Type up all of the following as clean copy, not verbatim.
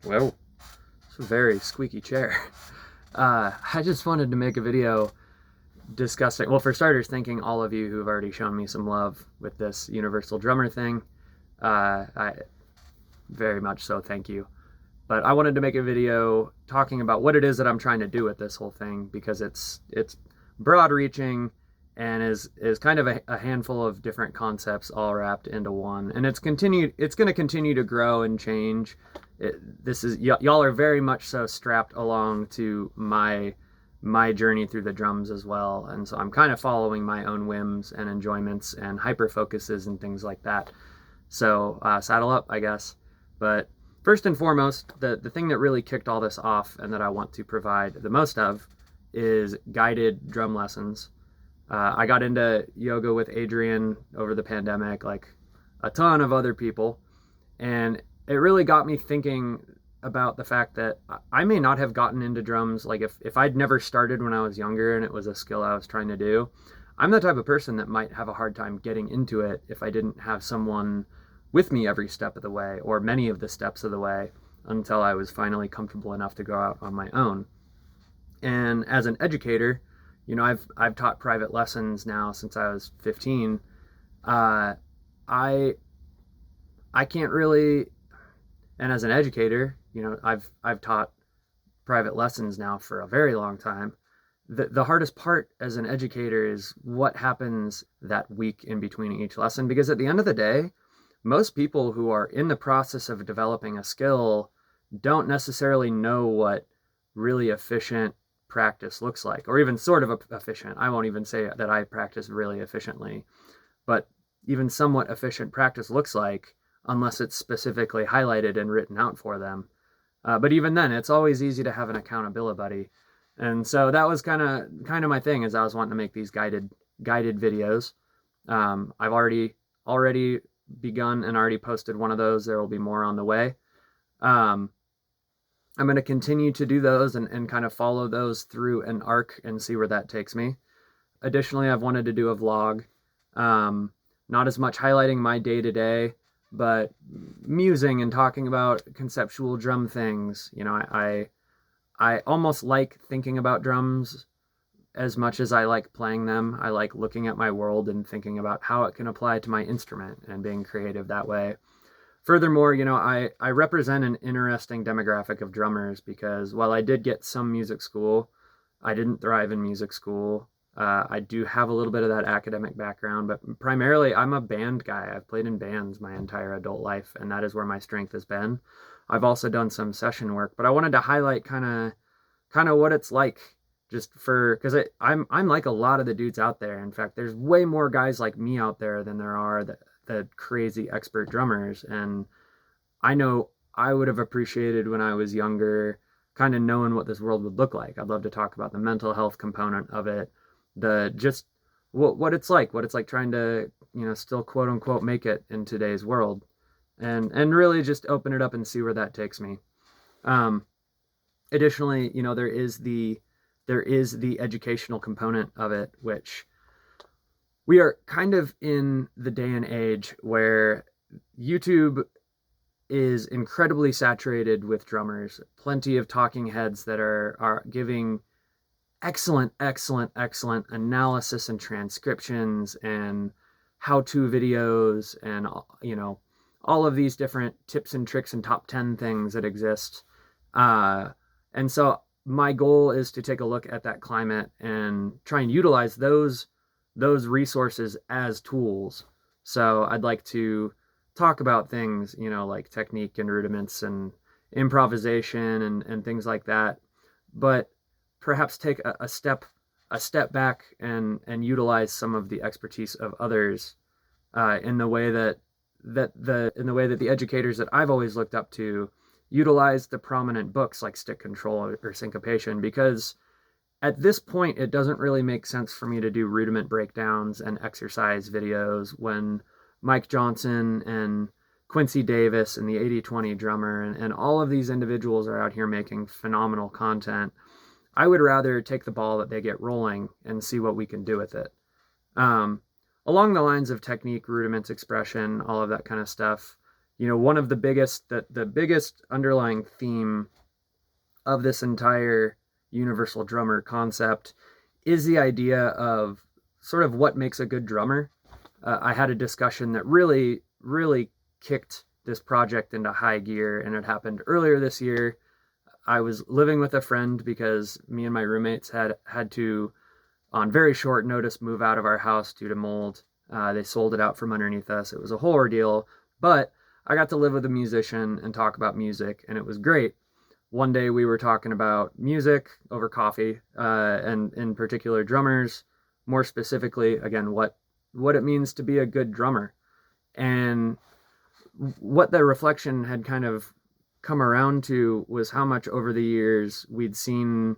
Well, it's a very squeaky chair. I just wanted to make a video discussing, well, for starters, thanking all of you who've already shown me some love with this Universal Drummer thing. I very much so thank you. But I wanted to make a video talking about what it is that I'm trying to do with this whole thing because it's broad reaching and is kind of a handful of different concepts all wrapped into one. And it's going to continue to grow and change. This is y'all are very much so strapped along to my journey through the drums as well. And so I'm kind of following my own whims and enjoyments and hyper focuses and things like that. So saddle up, I guess. But first and foremost, the thing that really kicked all this off and that I want to provide the most of is guided drum lessons. I got into yoga with Adrian over the pandemic, like a ton of other people, and it really got me thinking about the fact that I may not have gotten into drums. Like if I'd never started when I was younger and it was a skill I was trying to do, I'm the type of person that might have a hard time getting into it if I didn't have someone with me every step of the way or many of the steps of the way until I was finally comfortable enough to go out on my own. And as an educator, I've taught private lessons now since I was 15. Uh, I I can't really, and as an educator, I've taught private lessons now for a very long time. The hardest part as an educator is what happens that week in between each lesson, because at the end of the day, most people who are in the process of developing a skill don't necessarily know what really efficient practice looks like, or even sort of efficient. I won't even say that I practice really efficiently, but even somewhat efficient practice looks like unless it's specifically highlighted and written out for them. But even then, it's always easy to have an accountability buddy. And so that was kind of my thing, as I was wanting to make these guided videos. I've already begun and already posted one of those. There will be more on the way. Um, I'm going to continue to do those and kind of follow those through an arc and see where that takes me. Additionally, I've wanted to do a vlog. Um, Not as much highlighting my day to day, but musing and talking about conceptual drum things. I almost like thinking about drums as much as I like playing them. I like looking at my world and thinking about how it can apply to my instrument and being creative that way. Furthermore, I represent an interesting demographic of drummers because while I did get some music school, I didn't thrive in music school. I do have a little bit of that academic background, but primarily I'm a band guy. I've played in bands my entire adult life, and that is where my strength has been. I've also done some session work, but I wanted to highlight kind of what it's like just for because I'm like a lot of the dudes out there. In fact, there's way more guys like me out there than there are the crazy expert drummers. And I know I would have appreciated when I was younger, kind of knowing what this world would look like. I'd love to talk about the mental health component of it, the just what it's like trying to, still quote unquote make it in today's world, and really just open it up and see where that takes me. Um, Additionally, there is the educational component of it, which we are kind of in the day and age where YouTube is incredibly saturated with drummers, plenty of talking heads that are giving excellent analysis and transcriptions and how-to videos and all of these different tips and tricks and top 10 things that exist. And so my goal is to take a look at that climate and try and utilize those resources as tools. So I'd like to talk about things, like technique and rudiments and improvisation and things like that, but perhaps take a step back and utilize some of the expertise of others in the way that the educators that I've always looked up to utilize the prominent books like Stick Control or Syncopation, because at this point it doesn't really make sense for me to do rudiment breakdowns and exercise videos when Mike Johnson and Quincy Davis and the 80/20 drummer and all of these individuals are out here making phenomenal content. I would rather take the ball that they get rolling and see what we can do with it. Um, Along the lines of technique, rudiments, expression, all of that kind of stuff, one of the biggest underlying theme of this entire universal drummer concept is the idea of sort of what makes a good drummer. I had a discussion that really, really kicked this project into high gear, and it happened earlier this year. I was living with a friend because me and my roommates had to, on very short notice, move out of our house due to mold. They sold it out from underneath us. It was a whole ordeal, but I got to live with a musician and talk about music, and it was great. One day we were talking about music over coffee, and in particular drummers, more specifically, again, what it means to be a good drummer. And what the reflection had kind of come around to was how much over the years we'd seen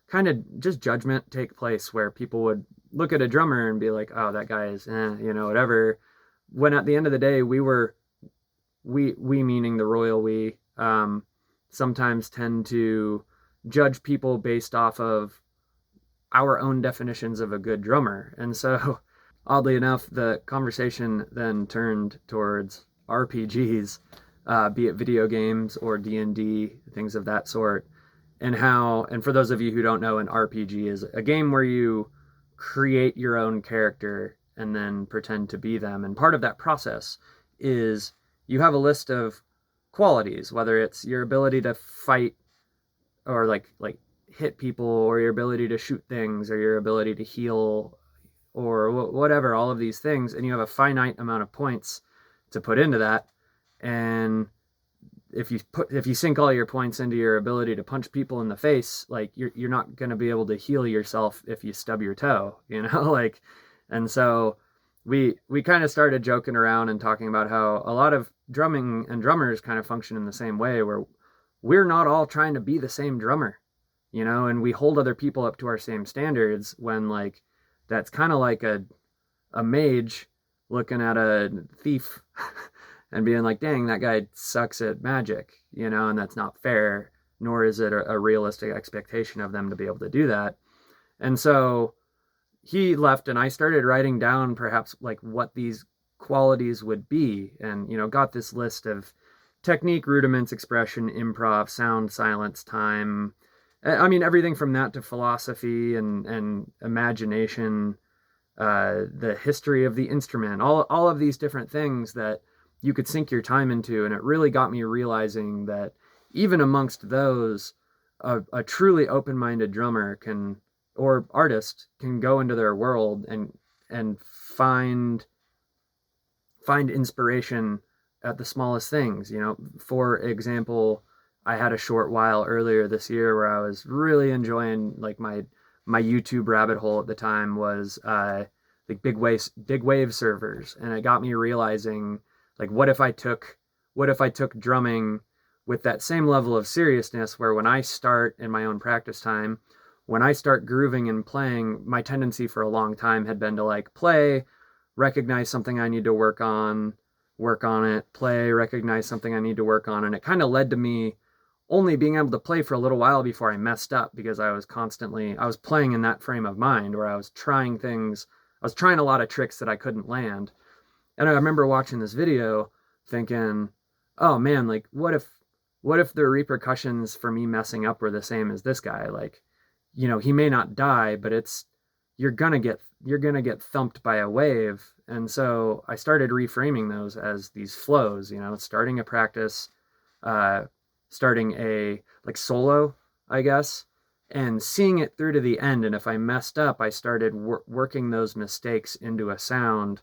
kind of just judgment take place, where people would look at a drummer and be like, oh, that guy is, whatever. When at the end of the day, we meaning the royal we, sometimes tend to judge people based off of our own definitions of a good drummer. And so, oddly enough, the conversation then turned towards RPGs, be it video games or D&D, things of that sort. And for those of you who don't know, an RPG is a game where you create your own character and then pretend to be them. And part of that process is you have a list of qualities, whether it's your ability to fight or like hit people, or your ability to shoot things, or your ability to heal, or whatever, all of these things, and you have a finite amount of points to put into that. And if you sink all your points into your ability to punch people in the face, like you're not going to be able to heal yourself if you stub your toe, like. And so we kind of started joking around and talking about how a lot of drumming and drummers kind of function in the same way, where we're not all trying to be the same drummer, and we hold other people up to our same standards, when like that's kind of like a mage looking at a thief and being like, dang, that guy sucks at magic, and that's not fair, nor is it a realistic expectation of them to be able to do that. And so he left, and I started writing down perhaps like what these qualities would be, and got this list of technique, rudiments, expression, improv, sound, silence, time. I mean, everything from that to philosophy and imagination, the history of the instrument, all of these different things that you could sink your time into. And it really got me realizing that even amongst those, a truly open-minded drummer or artist can go into their world and find inspiration at the smallest things. For example, I had a short while earlier this year where I was really enjoying, like, my YouTube rabbit hole at the time was like big wave servers, and it got me realizing, like, what if I took drumming with that same level of seriousness, where when I start in my own practice time, when I start grooving and playing, my tendency for a long time had been to like play, recognize something I need to work on it, play, recognize something I need to work on. And it kind of led to me only being able to play for a little while before I messed up, because I was playing in that frame of mind where I was trying a lot of tricks that I couldn't land. And I remember watching this video thinking, oh man, like what if the repercussions for me messing up were the same as this guy? Like, he may not die, but you're gonna get thumped by a wave. And so I started reframing those as these flows, starting a practice, starting a like solo, I guess, and seeing it through to the end. And if I messed up, I started working those mistakes into a sound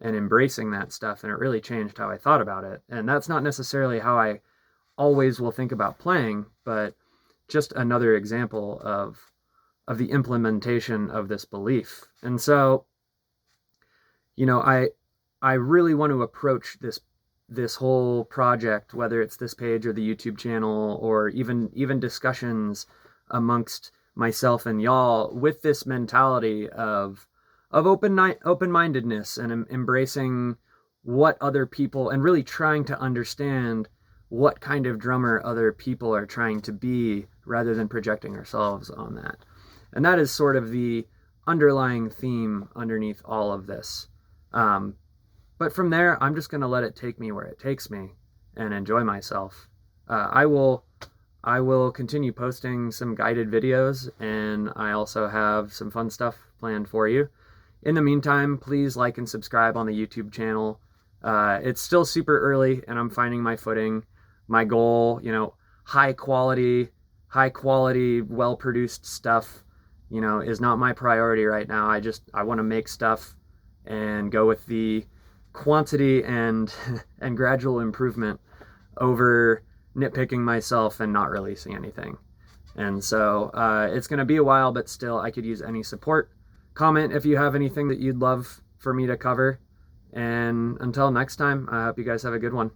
and embracing that stuff. And it really changed how I thought about it. And that's not necessarily how I always will think about playing, but just another example of the implementation of this belief. And so, I really want to approach this whole project, whether it's this page or the YouTube channel, or even discussions amongst myself and y'all, with this mentality of open-mindedness and embracing what other people, and really trying to understand what kind of drummer other people are trying to be, rather than projecting ourselves on that. And that is sort of the underlying theme underneath all of this. But from there, I'm just going to let it take me where it takes me. and enjoy myself. I will continue posting some guided videos, and I also have some fun stuff planned for you. In the meantime, please like and subscribe on the YouTube channel. It's still super early and I'm finding my footing. My goal, high quality, well-produced stuff, is not my priority right now. I want to make stuff and go with the quantity and and gradual improvement over nitpicking myself and not releasing anything. And so it's going to be a while, but still I could use any support. Comment if you have anything that you'd love for me to cover. And until next time, I hope you guys have a good one.